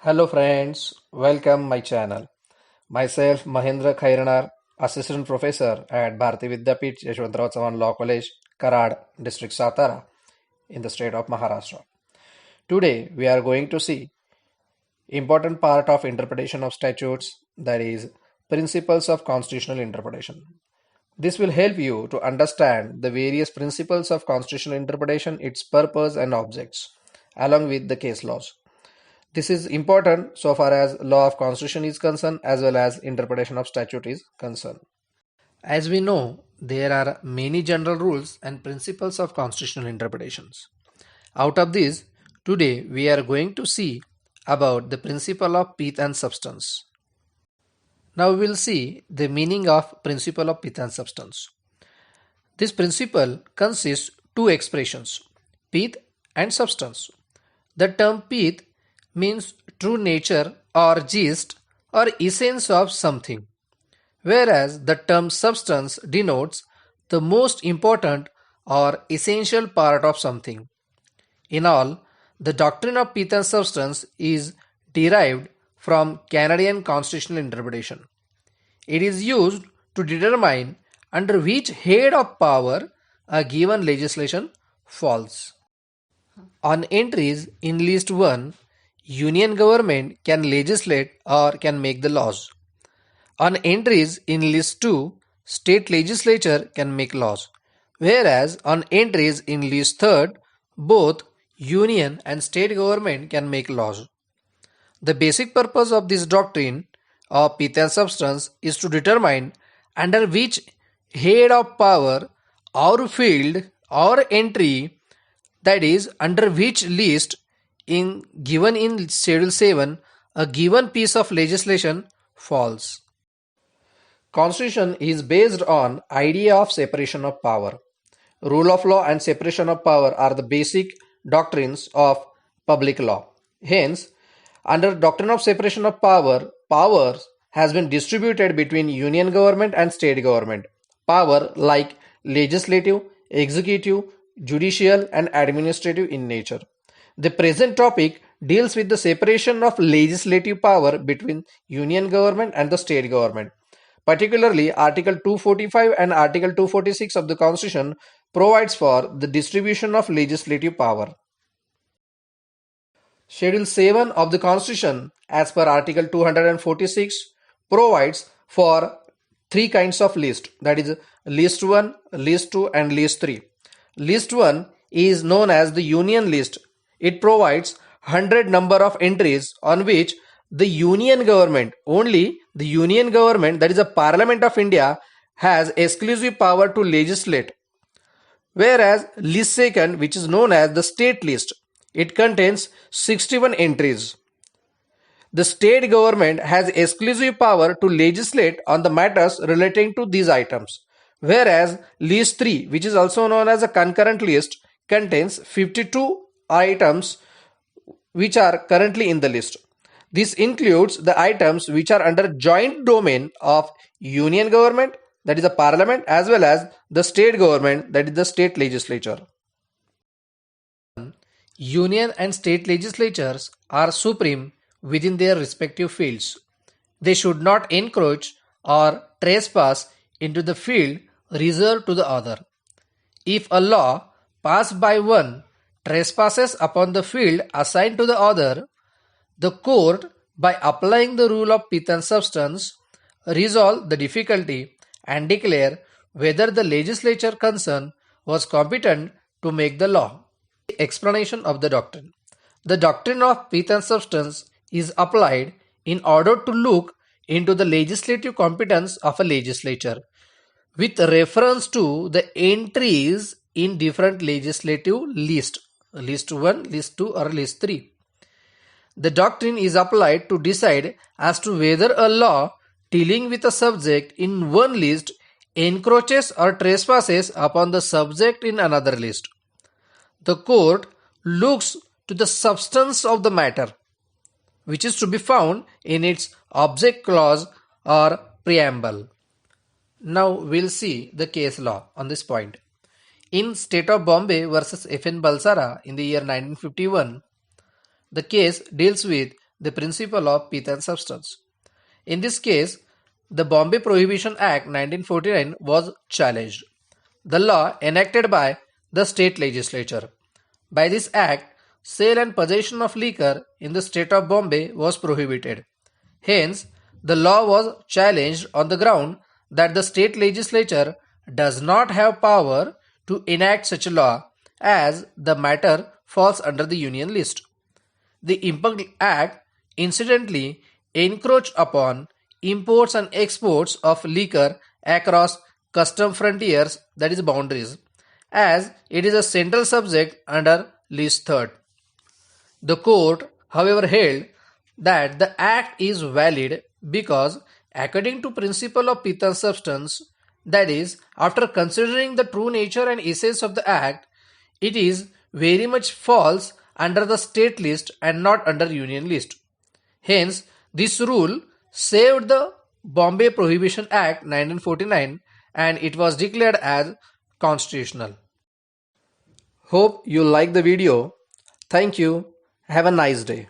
Hello friends, welcome my channel. Myself Mahendra Khairanar, Assistant Professor at Bharati Vidyapeeth Yashwantrao Chavan Law College, Karad, District Satara, in the state of Maharashtra. Today we are going to see important part of interpretation of statutes, that is principles of constitutional interpretation. This will help you to understand the various principles of constitutional interpretation, its purpose and objects, along with the case laws. This is important so far as law of constitution is concerned as well as interpretation of statute is concerned. As we know, there are many general rules and principles of constitutional interpretations. Out of these, today we are going to see about the principle of pith and substance. Now we will see the meaning of principle of pith and substance. This principle consists two expressions, pith and substance. The term pith means true nature or gist or essence of something, whereas the term substance denotes the most important or essential part of something. In all, the doctrine of pith and substance is derived from Canadian constitutional interpretation. It is used to determine under which head of power a given legislation falls. On entries in List 1, Union government can legislate or can make the laws. On entries in List 2, state legislature can make laws. Whereas on entries in List 3, both union and state government can make laws. The basic purpose of this doctrine of pith and substance is to determine under which head of power or field or entry, that is under which list given in Schedule 7 a given piece of legislation falls. Constitution is based on idea of separation of power. Rule of law and separation of power are the basic doctrines of public law. Hence, under doctrine of separation of power, power has been distributed between union government and state government. Power like legislative, executive, judicial and administrative in nature. The present topic deals with the separation of legislative power between union government and the state government. Particularly, Article 245 and Article 246 of the Constitution provides for the distribution of legislative power. Schedule 7 of the Constitution, as per Article 246, provides for three kinds of list, that is List 1, List 2 and List 3. List 1 is known as the Union List. It provides 100 number of entries on which the Union government, only the Union government, that is the Parliament of India, has exclusive power to legislate. Whereas List 2, which is known as the State List, it contains 61 entries. The state government has exclusive power to legislate on the matters relating to these items. Whereas List 3, which is also known as a concurrent list, contains 52 items which are currently in the list. This includes the items which are under joint domain of union government, that is the parliament, as well as the state government, that is the state legislature. Union and state legislatures are supreme within their respective fields. They should not encroach or trespass into the field reserved to the other. If a law passed by one trespasses upon the field assigned to the other, the court, by applying the rule of pith and substance, resolve the difficulty and declare whether the legislature concerned was competent to make the law. Explanation of the doctrine. The doctrine of pith and substance is applied in order to look into the legislative competence of a legislature with reference to the entries in different legislative lists, List 1, List 2 or List 3. The doctrine is applied to decide as to whether a law dealing with a subject in one list encroaches or trespasses upon the subject in another list. The court looks to the substance of the matter, which is to be found in its object clause or preamble. Now we'll see the case law on this point. In State of Bombay versus F.N. Balsara in the year 1951, the case deals with the principle of Pith and Substance. In this case, the Bombay Prohibition Act 1949 was challenged. The law enacted by the state legislature. By this act, sale and possession of liquor in the state of Bombay was prohibited. Hence, the law was challenged on the ground that the state legislature does not have power to enact such a law as the matter falls under the Union list. The Impugned Act incidentally encroached upon imports and exports of liquor across custom frontiers, that is boundaries, as it is a central subject under List 3rd. The court, however, held that the act is valid because, according to principle of Pith and Substance, that is, after considering the true nature and essence of the act, it is very much falls under the state list and not under union list. Hence, this rule saved the Bombay Prohibition Act 1949 and it was declared as constitutional. Hope you like the video. Thank you. Have a nice day.